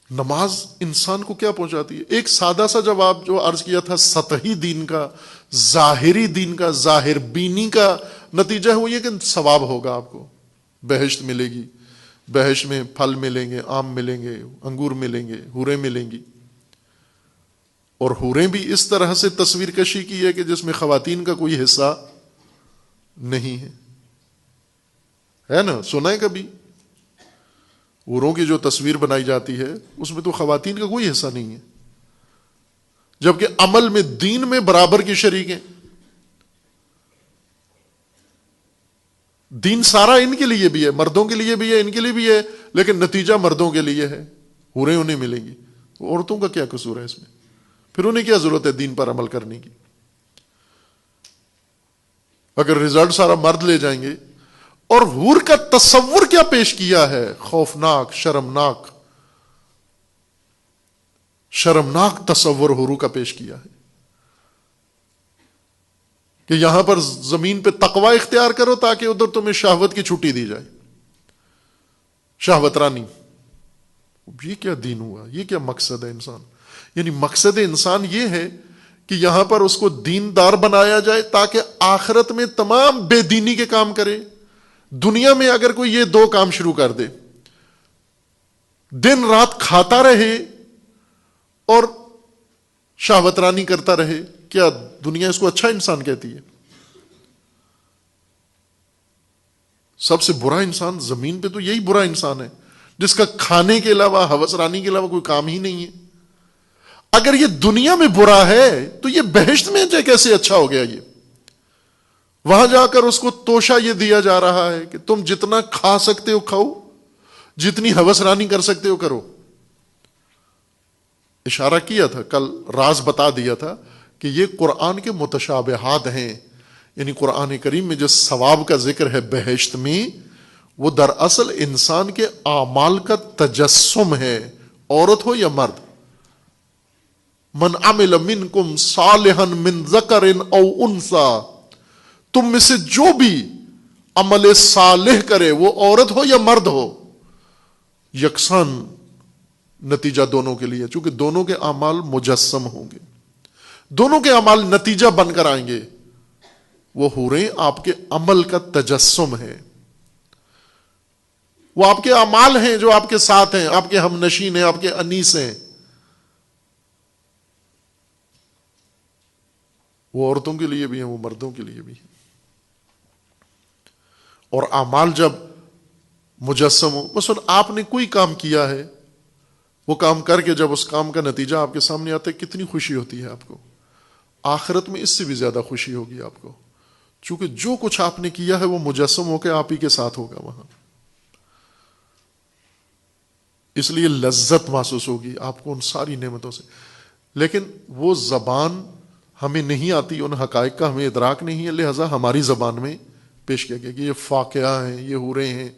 نماز انسان کو کیا پہنچاتی ہے؟ ایک سادہ سا جواب جو عرض کیا تھا سطحی دین کا، ظاہری دین کا، ظاہر بینی کا نتیجہ ہے وہ یہ کہ ثواب ہوگا، آپ کو بہشت ملے گی، بہشت میں پھل ملیں گے، آم ملیں گے، انگور ملیں گے، حوریں ملیں گی. اور حوریں بھی اس طرح سے تصویر کشی کی ہے کہ جس میں خواتین کا کوئی حصہ نہیں ہے نا؟ سنا ہے کبھی حوروں کی جو تصویر بنائی جاتی ہے اس میں تو خواتین کا کوئی حصہ نہیں ہے، جبکہ عمل میں دین میں برابر کی شریک ہیں. دین سارا ان کے لیے بھی ہے، مردوں کے لیے بھی ہے، ان کے لیے بھی ہے، لیکن نتیجہ مردوں کے لیے ہے، حوریں انہیں ملیں گی. عورتوں کا کیا قصور ہے اس میں؟ پھر انہیں کیا ضرورت ہے دین پر عمل کرنے کی؟ اگر رزلٹ سارا مرد لے جائیں گے. اور حور کا تصور کیا پیش کیا ہے، خوفناک، شرمناک تصور حوروں کا پیش کیا ہے کہ یہاں پر زمین پہ تقوی اختیار کرو تاکہ ادھر تمہیں شہوت کی چھٹی دی جائے، شہوت رانی. یہ کیا دین ہوا؟ یہ کیا مقصد ہے انسان؟ یعنی مقصد انسان یہ ہے کہ یہاں پر اس کو دیندار بنایا جائے تاکہ آخرت میں تمام بے دینی کے کام کرے. دنیا میں اگر کوئی یہ دو کام شروع کر دے، دن رات کھاتا رہے اور شہوت رانی کرتا رہے، کیا دنیا اس کو اچھا انسان کہتی ہے؟ سب سے برا انسان زمین پہ تو یہی برا انسان ہے جس کا کھانے کے علاوہ، ہوس رانی کے علاوہ کوئی کام ہی نہیں ہے. اگر یہ دنیا میں برا ہے تو یہ بہشت میں کیسے اچھا ہو گیا؟ یہ وہاں جا کر اس کو توشہ یہ دیا جا رہا ہے کہ تم جتنا کھا سکتے ہو کھاؤ، جتنی ہوس رانی کر سکتے ہو کرو. اشارہ کیا تھا کل، راز بتا دیا تھا کہ یہ قرآن کے متشابہات ہیں. یعنی قرآن کریم میں جو ثواب کا ذکر ہے بہشت میں، وہ دراصل انسان کے اعمال کا تجسم ہے، عورت ہو یا مرد. من عمل منکم صالحا من ذکر او انثی، تم میں سے جو بھی عمل صالح کرے وہ عورت ہو یا مرد ہو، یکساں نتیجہ دونوں کے لیے، چونکہ دونوں کے اعمال مجسم ہوں گے، دونوں کے اعمال نتیجہ بن کر آئیں گے. وہ حوریں آپ کے عمل کا تجسم ہے، وہ آپ کے اعمال ہیں جو آپ کے ساتھ ہیں، آپ کے ہم نشین ہیں، آپ کے انیس ہیں. وہ عورتوں کے لیے بھی ہیں، وہ مردوں کے لیے بھی ہیں. اور اعمال جب مجسم ہو، مثلا آپ نے کوئی کام کیا ہے، وہ کام کر کے جب اس کام کا نتیجہ آپ کے سامنے آتا ہے کتنی خوشی ہوتی ہے آپ کو. آخرت میں اس سے بھی زیادہ خوشی ہوگی آپ کو، چونکہ جو کچھ آپ نے کیا ہے وہ مجسم ہو کے آپ ہی کے ساتھ ہوگا وہاں. اس لیے لذت محسوس ہوگی آپ کو ان ساری نعمتوں سے. لیکن وہ زبان ہمیں نہیں آتی، ان حقائق کا ہمیں ادراک نہیں ہے، لہذا ہماری زبان میں پیش کیا گیا کہ یہ فاقعہ ہیں، یہ حوریں ہیں،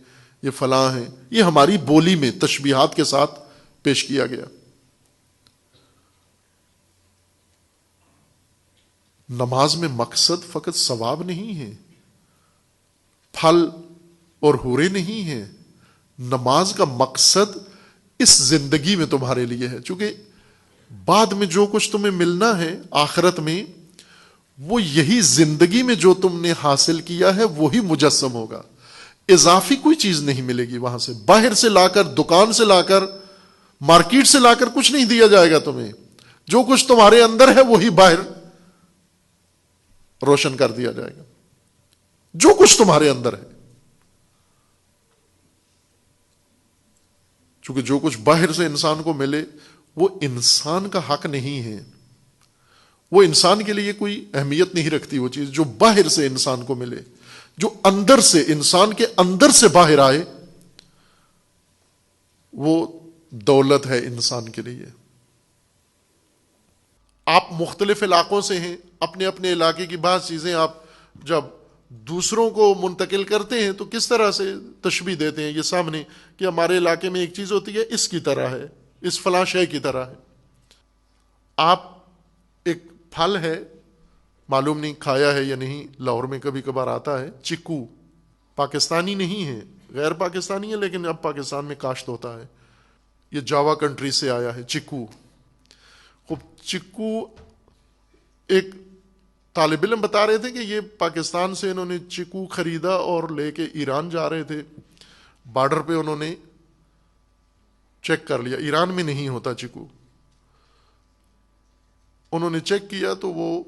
یہ فلاں ہیں. یہ ہماری بولی میں تشبیہات کے ساتھ پیش کیا گیا. نماز میں مقصد فقط ثواب نہیں ہے، پھل اور حوریں نہیں ہیں. نماز کا مقصد اس زندگی میں تمہارے لیے ہے، چونکہ بعد میں جو کچھ تمہیں ملنا ہے آخرت میں، وہ یہی زندگی میں جو تم نے حاصل کیا ہے وہی مجسم ہوگا. اضافی کوئی چیز نہیں ملے گی وہاں سے، باہر سے لا کر، دکان سے لا کر، مارکیٹ سے لا کر کچھ نہیں دیا جائے گا تمہیں. جو کچھ تمہارے اندر ہے وہی باہر روشن کر دیا جائے گا، جو کچھ تمہارے اندر ہے. چونکہ جو کچھ باہر سے انسان کو ملے وہ انسان کا حق نہیں ہے، وہ انسان کے لیے کوئی اہمیت نہیں رکھتی. وہ چیز جو باہر سے انسان کو ملے، جو اندر سے، انسان کے اندر سے باہر آئے، وہ دولت ہے انسان کے لیے. آپ مختلف علاقوں سے ہیں، اپنے اپنے علاقے کی بعض چیزیں آپ جب دوسروں کو منتقل کرتے ہیں تو کس طرح سے تشبیہ دیتے ہیں یہ سامنے کہ ہمارے علاقے میں ایک چیز ہوتی ہے اس کی طرح ہے، اس فلاں شے کی طرح ہے. آپ ایک پھل ہے، معلوم نہیں کھایا ہے یا نہیں، لاہور میں کبھی کبھار آتا ہے چیکو، پاکستانی نہیں ہے، غیر پاکستانی ہے لیکن اب پاکستان میں کاشت ہوتا ہے. یہ جاوا کنٹری سے آیا ہے چیکو. خوب چیکو ایک طالب علم بتا رہے تھے کہ یہ پاکستان سے انہوں نے چیکو خریدا اور لے کے ایران جا رہے تھے. بارڈر پہ انہوں نے چیک کر لیا, ایران میں نہیں ہوتا چیکو. انہوں نے چیک کیا تو وہ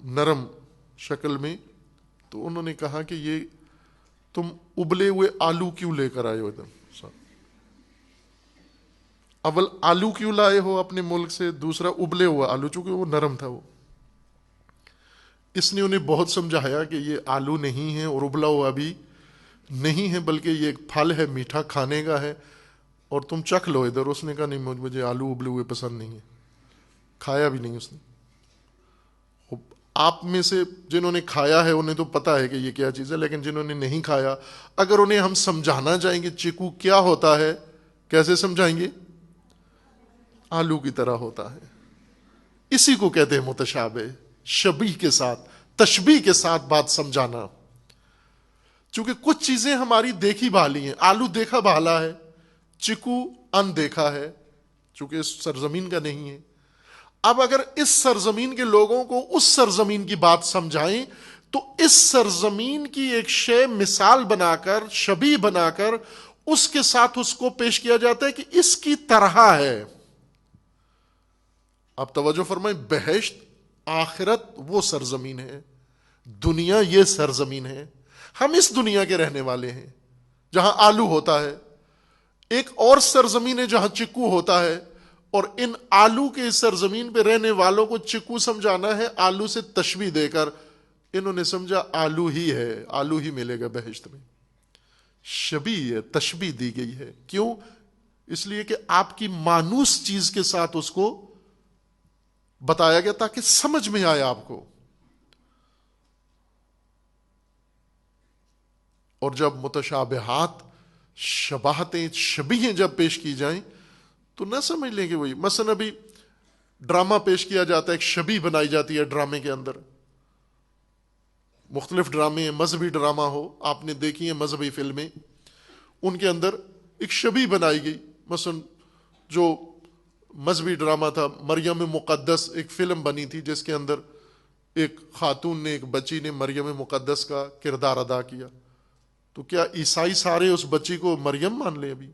نرم شکل میں, تو انہوں نے کہا کہ یہ تم ابلے ہوئے آلو کیوں لے کر آئے ہو؟ اول آلو کیوں لائے ہو اپنے ملک سے, دوسرا ابلے ہوا آلو, چونکہ وہ نرم تھا. وہ اس نے انہیں بہت سمجھایا کہ یہ آلو نہیں ہے اور ابلا ہوا بھی نہیں ہے, بلکہ یہ ایک پھل ہے, میٹھا کھانے کا ہے, اور تم چکھ لو ادھر. اس نے کہا نہیں, مجھے آلو ابلے ہوئے پسند نہیں ہے, کھایا بھی نہیں اس نے. آپ میں سے جنہوں نے کھایا ہے انہیں تو پتا ہے کہ یہ کیا چیز ہے, لیکن جنہوں نے نہیں کھایا, اگر انہیں ہم سمجھانا چاہیں گے چیکو کیا ہوتا ہے, کیسے سمجھائیں گے؟ آلو کی طرح ہوتا ہے. اسی کو کہتے ہیں متشابہ, شبیہ کے ساتھ, تشبیہ کے ساتھ بات سمجھانا. چونکہ کچھ چیزیں ہماری دیکھی بھالی ہیں. آلو دیکھا بھالا ہے, چیکو ان دیکھا ہے, چونکہ اس سرزمین کا نہیں ہے. اب اگر اس سرزمین کے لوگوں کو اس سرزمین کی بات سمجھائیں تو اس سرزمین کی ایک شے مثال بنا کر, شبیہ بنا کر, اس کے ساتھ اس کو پیش کیا جاتا ہے کہ اس کی طرح ہے. آپ توجہ فرمائیں, بہشت آخرت وہ سرزمین ہے, دنیا یہ سرزمین ہے. ہم اس دنیا کے رہنے والے ہیں جہاں آلو ہوتا ہے. ایک اور سرزمین ہے جہاں چکو ہوتا ہے, اور ان آلو کے سرزمین پہ رہنے والوں کو چکو سمجھانا ہے آلو سے تشبیہ دے کر. انہوں نے سمجھا آلو ہی ہے, آلو ہی ملے گا بہشت میں. شبیہ ہے, تشبیہ دی گئی ہے. کیوں؟ اس لیے کہ آپ کی مانوس چیز کے ساتھ اس کو بتایا گیا تاکہ سمجھ میں آئے آپ کو. اور جب متشابہات, شباہتیں, شبیہیں جب پیش کی جائیں تو نہ سمجھ لیں کہ وہی. مثلا ابھی ڈرامہ پیش کیا جاتا ہے, ایک شبیہ بنائی جاتی ہے ڈرامے کے اندر. مختلف ڈرامے ہیں, مذہبی ڈرامہ ہو, آپ نے دیکھی ہیں مذہبی فلمیں, ان کے اندر ایک شبیہ بنائی گئی. مثلا جو مذہبی ڈرامہ تھا مریم مقدس, ایک فلم بنی تھی جس کے اندر ایک خاتون نے, ایک بچی نے مریم مقدس کا کردار ادا کیا. تو کیا عیسائی سارے اس بچی کو مریم مان لیں؟ ابھی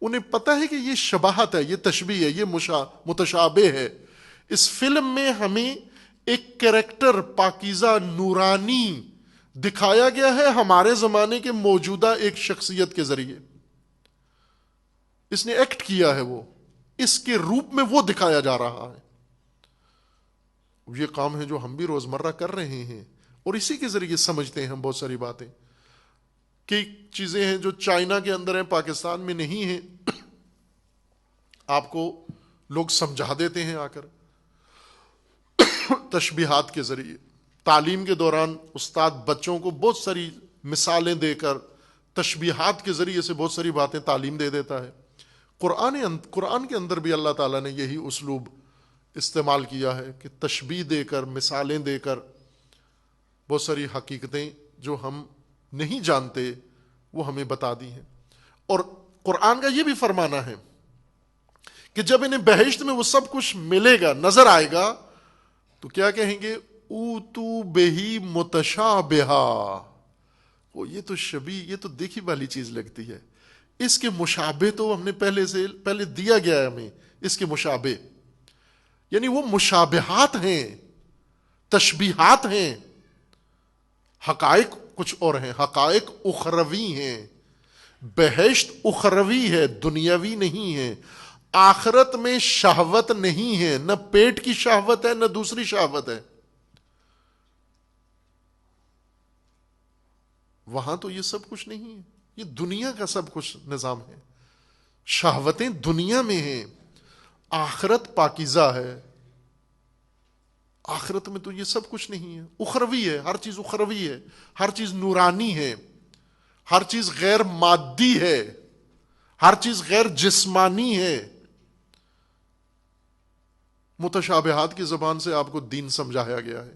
انہیں پتا ہے کہ یہ شباہت ہے, یہ تشبیہ ہے, یہ متشابہ ہے. اس فلم میں ہمیں ایک کریکٹر پاکیزہ نورانی دکھایا گیا ہے ہمارے زمانے کے موجودہ ایک شخصیت کے ذریعے. اس نے ایکٹ کیا ہے, وہ اس کے روپ میں وہ دکھایا جا رہا ہے. یہ کام ہے جو ہم بھی روزمرہ کر رہے ہیں, اور اسی کے ذریعے سمجھتے ہیں ہم بہت ساری باتیں. کئی چیزیں ہیں جو چائنا کے اندر ہیں, پاکستان میں نہیں ہیں, آپ کو لوگ سمجھا دیتے ہیں آ کر تشبیہات کے ذریعے. تعلیم کے دوران استاد بچوں کو بہت ساری مثالیں دے کر تشبیہات کے ذریعے سے بہت ساری باتیں تعلیم دے دیتا ہے. قرآن کے اندر بھی اللہ تعالیٰ نے یہی اسلوب استعمال کیا ہے کہ تشبیہ دے کر, مثالیں دے کر بہت ساری حقیقتیں جو ہم نہیں جانتے وہ ہمیں بتا دی ہیں. اور قرآن کا یہ بھی فرمانا ہے کہ جب انہیں بہشت میں وہ سب کچھ ملے گا, نظر آئے گا, تو کیا کہیں گے؟ اوتو بہی متشابہا. یہ تو شبیہ, یہ تو دیکھی والی چیز لگتی ہے, اس کے مشابہ تو ہم نے پہلے دیا گیا ہے ہمیں اس کے مشابہ. یعنی وہ مشابہات ہیں, تشبیہات ہیں. حقائق کچھ اور ہیں, حقائق اخروی ہیں. بہشت اخروی ہے, دنیاوی نہیں ہے. آخرت میں شہوت نہیں ہے, نہ پیٹ کی شہوت ہے نہ دوسری شہوت ہے. وہاں تو یہ سب کچھ نہیں ہے, یہ دنیا کا سب کچھ نظام ہے. شہوتیں دنیا میں ہیں, آخرت پاکیزہ ہے. آخرت میں تو یہ سب کچھ نہیں ہے, اخروی ہے, ہر چیز اخروی ہے, ہر چیز نورانی ہے, ہر چیز غیر مادی ہے, ہر چیز غیر جسمانی ہے. متشابہات کی زبان سے آپ کو دین سمجھایا گیا ہے.